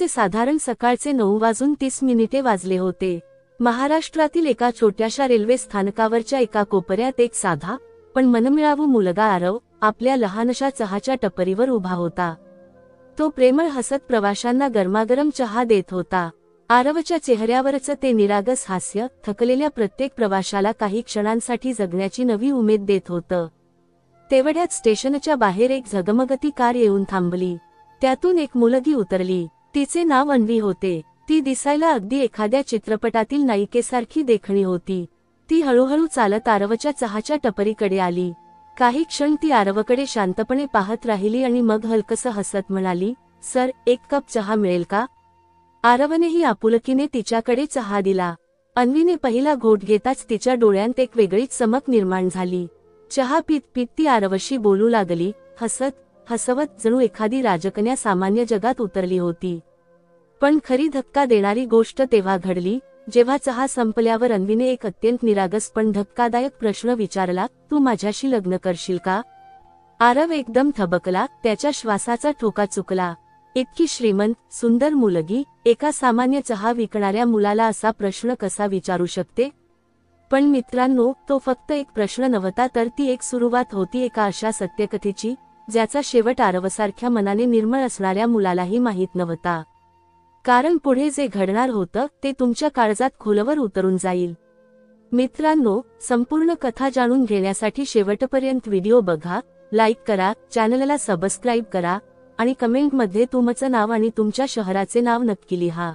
साधारण सकाळचे 9:30 वाजले होते। महाराष्ट्रातील एका छोट्याशा रेल्वे स्थानकावरच्या एका कोपऱ्यात एक साधा पण मनमिळावू मुलगा आरव आपल्या लहानशा चहाच्या टपरीवर उभा होता। तो प्रेमळ हसत प्रवाशांना गरमागरम चहा देत होता। आरवच्या चेहऱ्यावरचं ते निरागस हास्य थकलेल्या प्रत्येक प्रवाशाला काही क्षणांसाठी जगण्याची नवी उमेद देत होतं। तेवढ्यात स्टेशनच्या बाहेर एक झगमगती कार येऊन थांबली। त्यातून एक मुलगी उतरली। तिचे नाव अन्वी होते। ती दिसायला अगदी एखाद्या चित्रपटातील नायिकेसारखी देखणी होती। ती हळूहळू चालत आरवच्या चहाच्या टपरीकडे आली। काही क्षण ती आरवकडे शांतपणे पाहत राहिली आणि मग हलकसं हसत म्हणाली, "सर, एक कप चहा मिळेल का?" आरवनेही आपुलकीने तिच्याकडे चहा दिला। अन्वीने पहिला घोट घेताच तिच्या डोळ्यांत एक वेगळीच चमक निर्माण झाली। चहा पीत पीत ती आरवशी बोलू लागली, हसवत जणू एखादी राजकन्या सामान्य जगात उतरली होती। पण खरी धक्का देणारी गोष्ट तेव्हा घडली, जेव्हा चहा संपल्यावर अन्वीने एक अत्यंत निरागस पण धक्कादायक प्रश्न विचारला, "तू माझ्याशी लग्न करशील का?" आरव एकदम थबकला, त्याच्या श्वासाचा ठोका चुकला। इतकी श्रीमंत, सुंदर मुलगी एका सामान्य चहा विकणाऱ्या मुलाला असा प्रश्न कसा विचारू शकते? पण मित्रांनो, तो फक्त एक प्रश्न नव्हता, तर ती एक सुरुवात होती एका अशा सत्यकथेची, ज्याचा शेवट आरवसारख्या मनाने निर्मळ असणाऱ्या मुलालाही माहीत नव्हता। कारण पुढे जे घडणार होतं ते तुमच्या काळजात खोलवर उतरून जाईल। मित्रांनो, संपूर्ण कथा जाणून घेण्यासाठी शेवटपर्यंत व्हिडिओ बघा, लाईक करा, चॅनलला सबस्क्राईब करा आणि कमेंटमध्ये तुमचं नाव आणि तुमच्या शहराचे नाव नक्की लिहा।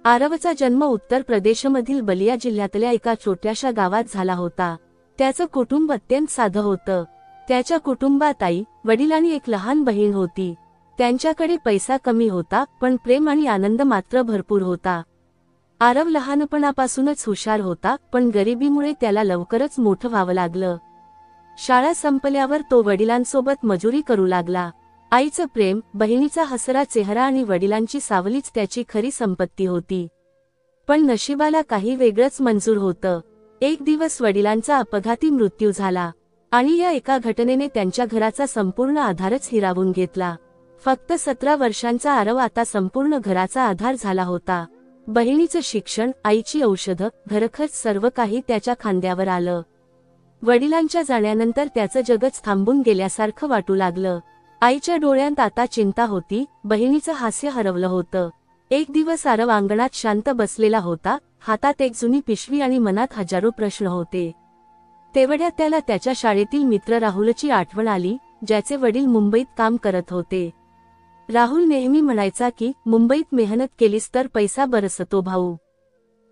आरवचा जन्म उत्तर प्रदेशमधील बलिया जिल्ह्यातल्या एका छोट्याशा गावात झाला होता। त्याचं कुटुंब अत्यंत साधं होतं। त्याच्या कुटुंबात आई, वडील आणि एक लहान बहीण होती। त्यांच्याकडे पैसा कमी होता, पण प्रेम आणि आनंद मात्र भरपूर होता। आरव लहानपणापासूनच हुशार होता, पण गरिबीमुळे त्याला लवकरच मोठं व्हावं लागलं। शाळा संपल्यावर तो वडिलांसोबत मजुरी करू लागला। आईचं प्रेम, बहिणीचा हसरा चेहरा आणि वडिलांची सावलीच त्याची खरी संपत्ती होती। पण नशिबाला काही वेगळंच मंजूर होतं। एक दिवस वडिलांचा अपघाती मृत्यू झाला आणि या एका घटनेने त्यांच्या घराचा संपूर्ण आधारच हिरावून घेतला। फक्त 17 वर्षांचा आरव आता संपूर्ण घराचा आधार झाला होता। बहिणीचं शिक्षण, आईची औषधं, घरखर्च सर्व काही त्याच्या खांद्यावर आलं। वडिलांच्या जाण्यानंतर त्याचं जगच थांबून गेल्यासारखं वाटू लागलं। आईच्या डोळ्यांत आता चिंता होती, बहिणीचं हास्य हरवलं होतं। एक दिवस आरव अंगणात शांत बसलेला होता, हातात एक जुनी पिशवी आणि मनात हजारो प्रश्न होते। तेवढ्यात त्याला त्याच्या शाळेतील मित्र राहुलची आठवण आली, ज्याचे वडील मुंबईत काम करत होते। राहुल नेहमी म्हणायचा की मुंबईत मेहनत केलीस तर पैसा बरसतो भाऊ।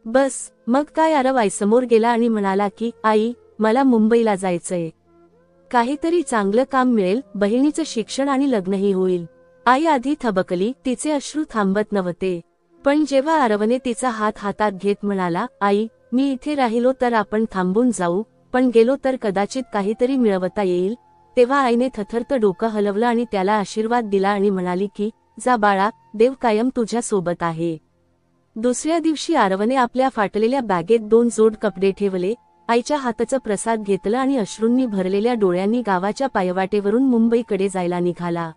बस, मग काय, आरव आईसमोर गेला आणि म्हणाला की आई, मला मुंबईला जायचंय। काहीतरी चांगलं काम मिळेल, बहिणीचं शिक्षण आणि लग्नही होईल। आई आधी थबकली, तिचे अश्रू थांबत नव्हते। पण जेव्हा आरवने तिचा हात हातात घेत म्हणाला, आई, मी इथे राहिलो तर आपण थांबून जाऊ, पण गेलो तर कदाचित काहीतरी मिळवता येईल, तेव्हा आईने थरथरत डोकं हलवलं आणि त्याला आशीर्वाद दिला आणि म्हणाली की जा बाळा, देव कायम तुझ्या सोबत आहे। दुसऱ्या दिवशी आरवने आपल्या फाटलेल्या बॅगेत 2 जोड कपडे ठेवले, आईच्या हाताचं प्रसाद घेतलं आणि अश्रूंनी भरलेल्या डोळ्यांनी गावाच्या पायवाटेवरून मुंबईकडे जायला निघाला।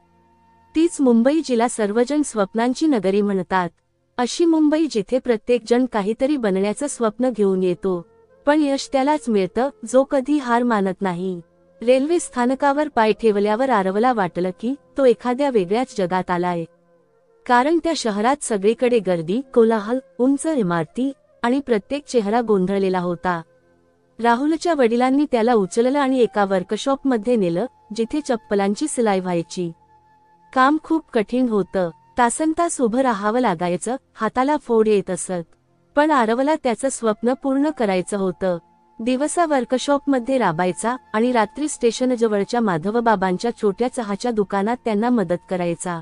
तीच मुंबई जिला सर्वजण स्वप्नांची नगरी म्हणतात। अशी मुंबई जिथे प्रत्येक जण काहीतरी बनण्याचं स्वप्न घेऊन येतो, पण यश त्यालाच मिळतं जो कधी हार मानत नाही। रेल्वे स्थानकावर पाय ठेवल्यावर आरवला वाटलं की तो एखाद्या वेगळ्याच जगात आलाय। कारण त्या शहरात सगळीकडे गर्दी, कोलाहल, उंच इमारती आणि प्रत्येक चेहरा गोंधळलेला होता। राहुलच्या वडिलांनी त्याला उचललं आणि एका वर्कशॉपमध्ये नेलं, जिथे चप्पलांची सिलाई व्हायची। काम खूप कठीण होतं, तासनतास उभं राहावं लागायचं, हाताला फोड येत असत। पण आरवला त्याचं स्वप्न पूर्ण करायचं होतं। दिवसा वर्कशॉपमध्ये राबायचा आणि रात्री स्टेशनजवळच्या माधवबाबांच्या छोट्या चहाच्या दुकानात त्यांना मदत करायचा।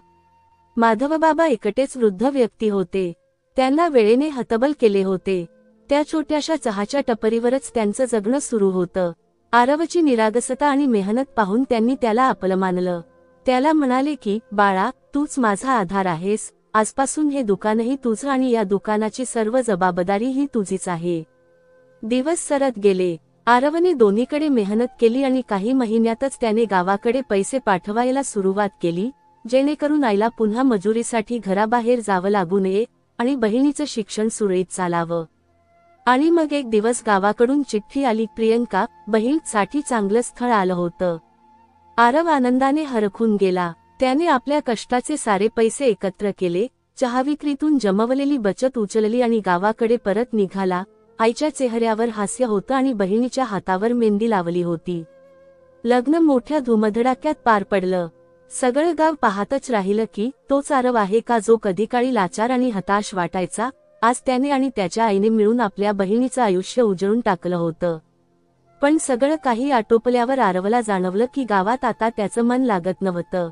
माधवबाबा एकटेच वृद्ध व्यक्ती होते। त्यांना वेळेने हतबल केले होते। त्या छोट्याशा चहाच्या टपरीवरच त्यांचं जगणं सुरू होतं। आरवची निरागसता आणि मेहनत पाहून त्यांनी त्याला आपलं मानलं। त्याला म्हणाले की बाळा, तूच माझा आधार आहेस, आजपासून हे दुकानही तुझं आणि या दुकानाची सर्व जबाबदारी ही तुझीच आहे। दिवस सरत गेले। आरवने दोन्हीकडे मेहनत केली आणि काही महिन्यातच त्याने गावाकडे पैसे पाठवायला सुरुवात केली, जेणेकरून आईला पुन्हा मजुरीसाठी घराबाहेर जावं लागू नये आणि बहिणीचं शिक्षण सुरळीत चालावं. आणि मग एक दिवस गावाकडून चिठ्ठी आली. प्रियंका, बहीणसाठी चांगलं स्थळ आलं होतं. आरव आनंदाने हरखून गेला. त्याने आपल्या कष्टाचे सारे पैसे एकत्र केले, चहाविक्रीतून जमवलेली बचत उचलली आणि गावाकडे परत निघाला. आईच्या चेहऱ्यावर हास्य होतं आणि बहिणीच्या हातावर मेहंदी लावली होती. लग्न मोठ्या धुमधडाक्यात पार पडलं. सगळं गाव पाहतच राहिलं की तोच आरव आहे का जो कधी काळी लाचार आणि हताश वाटायचा. आज त्याने आणि त्याच्या आईने मिळून आपल्या बहिणीचं आयुष्य उजळून टाकलं होतं. पण सगळं काही आटोपल्यावर आरवला जाणवलं की गावात आता त्याचं मन लागत नव्हतं.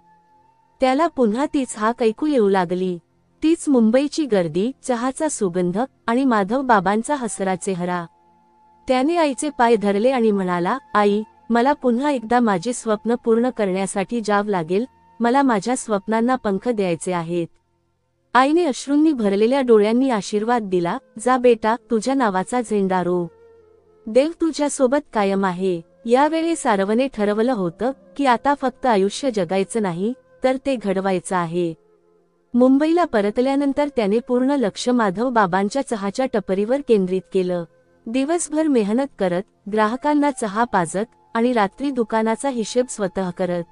त्याला पुन्हा तीच हाक ऐकू येऊ लागली. तीच मुंबईची गर्दी, चहाचा सुगंध आणि माधव बाबांचा हसरा चेहरा. त्याने आईचे पाय धरले आणि म्हणाला, आई, मला पुन्हा एकदा माझी स्वप्न पूर्ण करण्यासाठी जावं लागेल. मला माझ्या स्वप्नांना पंख द्यायचे आहेत. आईने अश्रूंनी भरलेल्या डोळ्यांनी आशीर्वाद दिला. जा बेटा, तुझ्या नावाचा झेंडा रोव. देव तुझ्यासोबत कायम आहे. यावेळेस आरवने ठरवलं होतं की आता फक्त आयुष्य जगायचं नाही, तर ते घडवायचं आहे. मुंबईला परतल्यानंतर त्याने पूर्ण लक्ष माधव बाबांच्या चहाच्या टपरीवर केंद्रित केलं. दिवसभर मेहनत करत, ग्राहकांना चहा पाजत आणि रात्री दुकानाचा हिशेब स्वतः करत.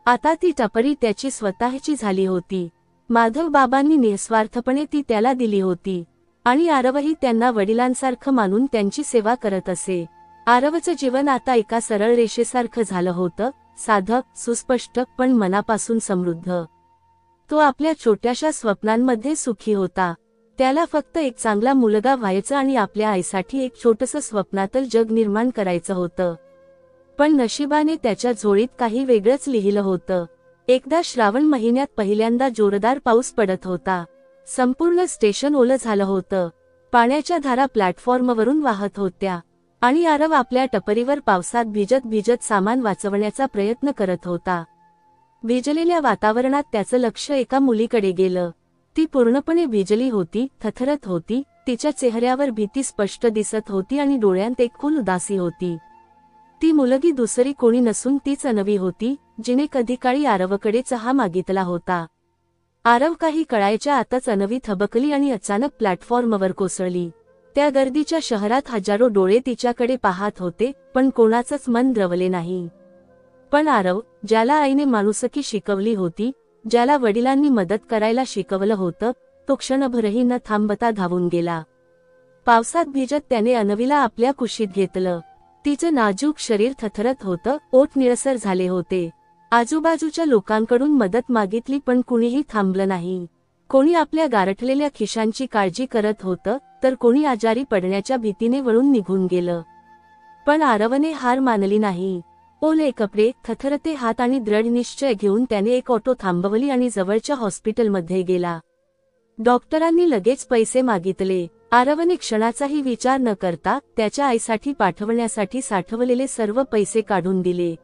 आता ती टपरी त्याची स्वतःची झाली होती. माधव बाबांनी निस्वार्थपणे ती त्याला दिली होती आणि आरवही त्यांना वडिलांसारखं मानून त्यांची सेवा करत असे. आरवचं जीवन आता एका सरळ रेषेसारखं झालं होतं, साधं, सुस्पष्ट, पण मनापासून समृद्ध. तो आपल्या छोट्याशा स्वप्नांमध्ये सुखी होता. त्याला फक्त एक चांगला मुलगा व्हायचा आणि आपल्या आईसाठी एक छोटंसं स्वप्नातलं जग निर्माण करायचं होतं. पण नशिबाने त्याच्या झोळीत काही वेगळंच लिहिलं होतं. एकदा श्रावण महिन्यात पहिल्यांदा जोरदार पाऊस पडत होता. संपूर्ण स्टेशन ओलं झालं होतं. पाण्याच्या धारा प्लॅटफॉर्मवरून वाहत होत्या आणि आरव आपल्या टपरीवर पावसात भिजत भिजत सामान वाचवण्याचा प्रयत्न करत होता. भिजलेल्या वातावरणात त्याचं लक्ष एका मुलीकडे गेलं. ती पूर्णपणे भिजली होती, थरथरत होती. तिच्या चेहऱ्यावर भीती स्पष्ट दिसत होती आणि डोळ्यांत एक खोल उदासी होती. ती मुलगी दुसरी कोणी नसून तीच अन्वी होती, जिने कधी काळी आरवकडे चहा मागितला होता. आरव काही कळायच्या आतच अन्वी थबकली आणि अचानक प्लॅटफॉर्मवर कोसळली. त्या गर्दीच्या शहरात हजारो डोळे तिच्याकडे पाहत होते, पण कोणाचंच मन द्रवले नाही. पण आरव, ज्याला आईने माणुसकी शिकवली होती, ज्याला वडिलांनी मदत करायला शिकवलं होतं, तो क्षणभरही न थांबता धावून गेला. पावसात भिजत त्याने अन्वीला आपल्या कुशीत घेतलं. तिचं नाजूक शरीर थरथरत होतं, ओठ निळसर झाले होते. आजूबाजूच्या लोकांकडून मदत मागितली पण कुणीही थांबलं नाही. कोणी आपल्या गारठलेल्या खिशांची काळजी करत होतं, तर कोणी आजारी पडण्याच्या भीतीने वळून निघून गेलं. पण आरवने हार मानली नाही. ओले कपडे, थरथरते हात आणि दृढ निश्चय घेऊन त्याने एक ऑटो थांबवली आणि जवळच्या हॉस्पिटलमध्ये गेला. डॉक्टरांनी लगेच पैसे मागितले. आरवने क्षणाचाही विचार न करता त्याच्या आईसाठी पाठवण्यासाठी साठवलेले सर्व पैसे काढून दिले.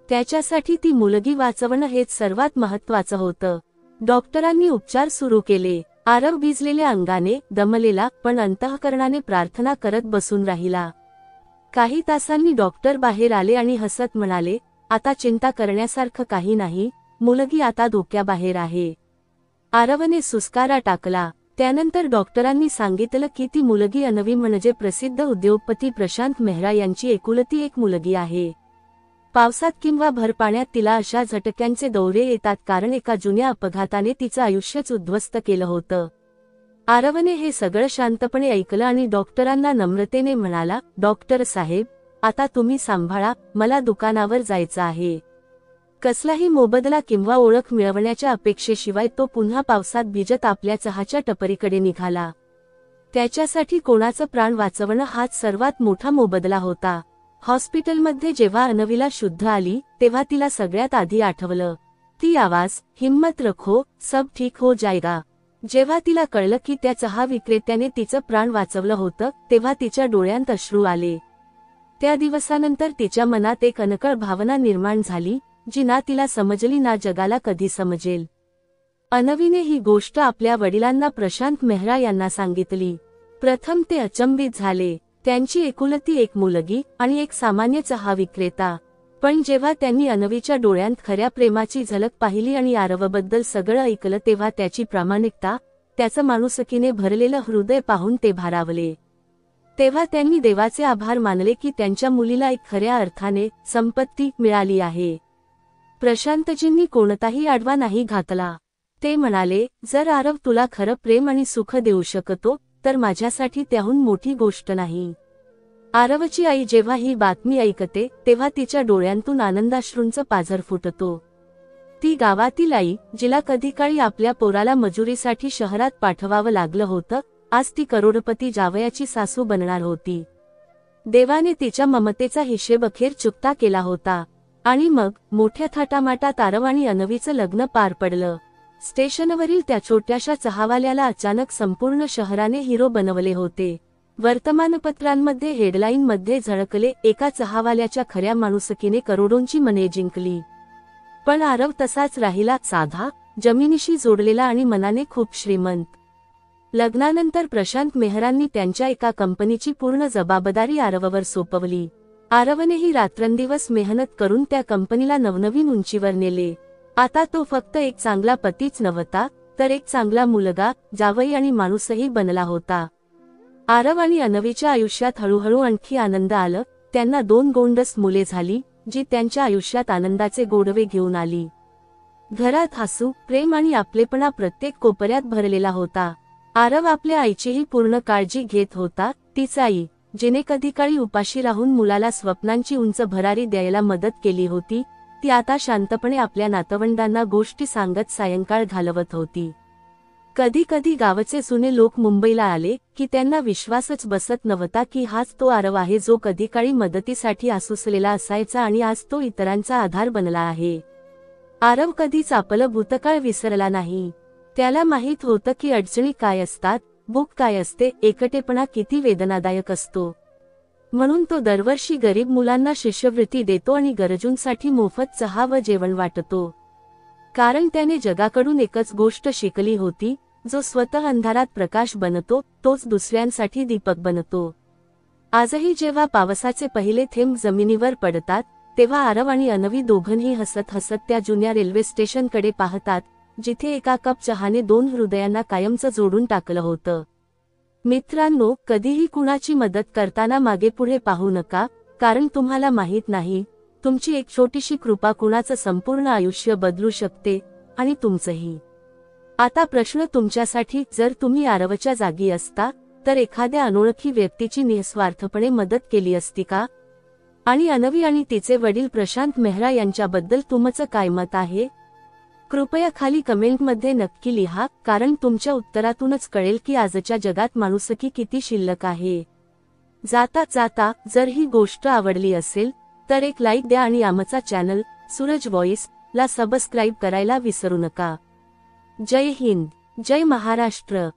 त्याच्यासाठी ती मुलगी वाचवणं हेच सर्वात महत्त्वाचं होतं. डॉक्टरांनी उपचार सुरू केले. आरव भिजलेल्या अंगाने, दमलेला पण अंतःकरणाने प्रार्थना करत बसून राहिला. काही तासांनी डॉक्टर बाहेर आले आणि हसत म्हणाले, आता चिंता करण्यासारखं काही नाही, मुलगी आता धोक्याबाहेर आहे. आरवने सुस्कारा टाकला. त्यानंतर डॉक्टरांनी सांगितलं की ती मुलगी अन्वी म्हणजे प्रसिद्ध उद्योगपती प्रशांत मेहरा यांची एकुलती एक मुलगी आहे. पावसात किंवा भरपाण्यात तिला अशा झटक्यांचे दौरे येतात कारण एका जुन्या अपघाताने तिचं आयुष्यच उद्ध्वस्त केलं होतं. आरवने हे सगळं शांतपणे ऐकलं आणि डॉक्टरांना नम्रतेने म्हणाला, डॉक्टर साहेब, आता तुम्ही सांभाळा, मला दुकानावर जायचं आहे. कसलाही मोबदला किंवा ओळख मिळवण्याच्या अपेक्षेशिवाय तो पुन्हा पावसात भिजत आपल्या चहाच्या टपरीकडे निघाला. त्याच्यासाठी कोणाचं प्राण वाचवणं हाच सर्वात मोठा मोबदला होता. हॉस्पिटलमध्ये जेव्हा अन्वीला शुद्ध आली, तेव्हा तिला सगळ्यात आधी आठवलं ती आवाज, हिम्मत रखो, सब ठीक हो जाएगा. जेव्हा तिला कळलं की त्या चहा विक्रेत्याने तिचं प्राण वाचवलं होतं, तेव्हा तिच्या डोळ्यांत अश्रू आले. त्या दिवसानंतर तिच्या मनात एक अनकळ भावना निर्माण झाली, जी ना तिला समजली ना जगाला कधी समजेल. अन्वीने ही गोष्ट आपल्या वडिलांना प्रशांत मेहरा यांना सांगितली. प्रथम ते अचंबित झाले. त्यांची एकुलती एक मुलगी आणि एक सामान्य चहा विक्रेता. पण जेव्हा त्यांनी अनवीच्या डोळ्यांत खऱ्या प्रेमाची झलक पाहिली आणि आरवबद्दल सगळं ऐकलं तेव्हा त्याची प्रामाणिकता, त्याचं माणुसकीने भरलेलं हृदय पाहून ते भारावले. तेव्हा त्यांनी देवाचे आभार मानले की त्यांच्या मुलीला एक खऱ्या अर्थाने संपत्ती मिळाली आहे. प्रशांतजींनी कोणताही आडवा नाही घातला. ते म्हणाले, जर आरव तुला खरं प्रेम आणि सुख देऊ शकतो तर माझ्यासाठी त्याहून मोठी गोष्ट नाही. आरवची आई जेव्हा ही बातमी ऐकते तेव्हा तिच्या डोळ्यांतून आनंदाश्रूंचं पाझर फुटतो. ती गावातील आई, जिला कधीकाळी आपल्या पोराला मजुरीसाठी शहरात पाठवावं लागलं होतं, आज ती करोडपती जावयाची सासू बनणार होती. देवाने तिच्या ममतेचा हिशेब अखेर चुकता केला होता. आणि मग मोठ्या थाटामाटात आरव आणि अनवीचं लग्न पार पडलं. स्टेशनवरील त्या छोट्याशा चहावाल्याला अचानक संपूर्ण शहराने हिरो बनवले होते. वर्तमानपत्रांमध्ये हेडलाईनमध्ये झळकले, एका चहावाल्याच्या खऱ्या माणुसकीने करोडोंची मने जिंकली. पण आरव तसाच राहिला, साधा, जमिनीशी जोडलेला आणि मनाने खूप श्रीमंत. लग्नानंतर प्रशांत मेहरांनी त्यांच्या एका कंपनीची पूर्ण जबाबदारी आरववर सोपवली. आरवनेही रात्रंदिवस मेहनत करून त्या कंपनीला नवनवीन उंचीवर नेले. आता तो फक्त एक चांगला पतीच नव्हता, तर एक चांगला मुलगा, जावई आणि माणूसही बनला होता. आरव आणि अनवीच्या आयुष्यात हळूहळू आणखी आनंद आलं. त्यांना 2 गोंडस मुले झाली, जी त्यांच्या आयुष्यात आनंदाचे गोडवे घेऊन आली. घरात हसू, प्रेम आणि आपलेपणा प्रत्येक कोपऱ्यात भरलेला होता. आरव आपल्या आईचीही पूर्ण काळजी घेत होता. तीच आई, जिने कधीकाळी उपाशी राहून मुलाला स्वप्नांची उंच भरारी द्यायला मदत केली होती, ती आता शांतपणे आपल्या नातवंडांना गोष्टी सांगत सायंकाळ घालवत होती. कधी कधी गावचे जुने लोक मुंबईला आले की त्यांना विश्वासच बसत नव्हता की हाच तो आरव आहे जो कधीकाळी मदतीसाठी आसुसलेला असायचा आणि आज तो इतरांचा आधार बनला आहे. आरव कधीच आपलं भूतकाळ विसरला नाही. त्याला माहीत होतं की अडचणी काय असतात, भूक काय असते, एकटेपणा किती वेदनादायक असतो. म्हणून तो दरवर्षी गरीब मुलांना शिष्यवृत्ती देतो आणि गरजूंसाठी मोफत चहा व जेवण वाटतो. कारण त्याने जगाकडून एकच गोष्ट शिकली होती, जो स्वतः अंधारात प्रकाश बनतो तोच दुसऱ्यांसाठी दीपक बनतो. आजही जेव्हा पावसाचे पहिले थेंब जमिनीवर पडतात तेव्हा आरव आणि अनवी दोघंही हसत हसत त्या जुन्या रेल्वे स्टेशनकडे पाहतात, जिथे एका कप चहाने 2 हृदयांना कायमचं जोडून टाकलं होतं. मित्रांनो, कधीही कुणाची मदत करताना मागेपुढे पाहू नका, कारण तुम्हाला माहीत नाही, तुमची एक छोटीशी कृपा कुणाचं संपूर्ण आयुष्य बदलू शकते, आणि तुमचंही. आता प्रश्न तुमच्यासाठी, जर तुम्ही आरवच्या जागी असता तर एखाद्या अनोळखी व्यक्तीची निस्वार्थपणे मदत केली असती का? आणि अनवी आणि तिचे वडील प्रशांत मेहरा यांच्याबद्दल तुमचं काय मत आहे? कृपया खाली कमेंटमध्ये नक्की लिहा, कारण तुमच्या उत्तरातूनच कळेल की आजच्या जगात माणुसकी किती शिल्लक आहे. जाता जाता, जर ही गोष्ट आवडली असेल तर एक लाईक द्या आणि आमचा चॅनल सूरज व्हॉइस ला सबस्क्राईब करायला विसरू नका. जय हिंद, जय महाराष्ट्र.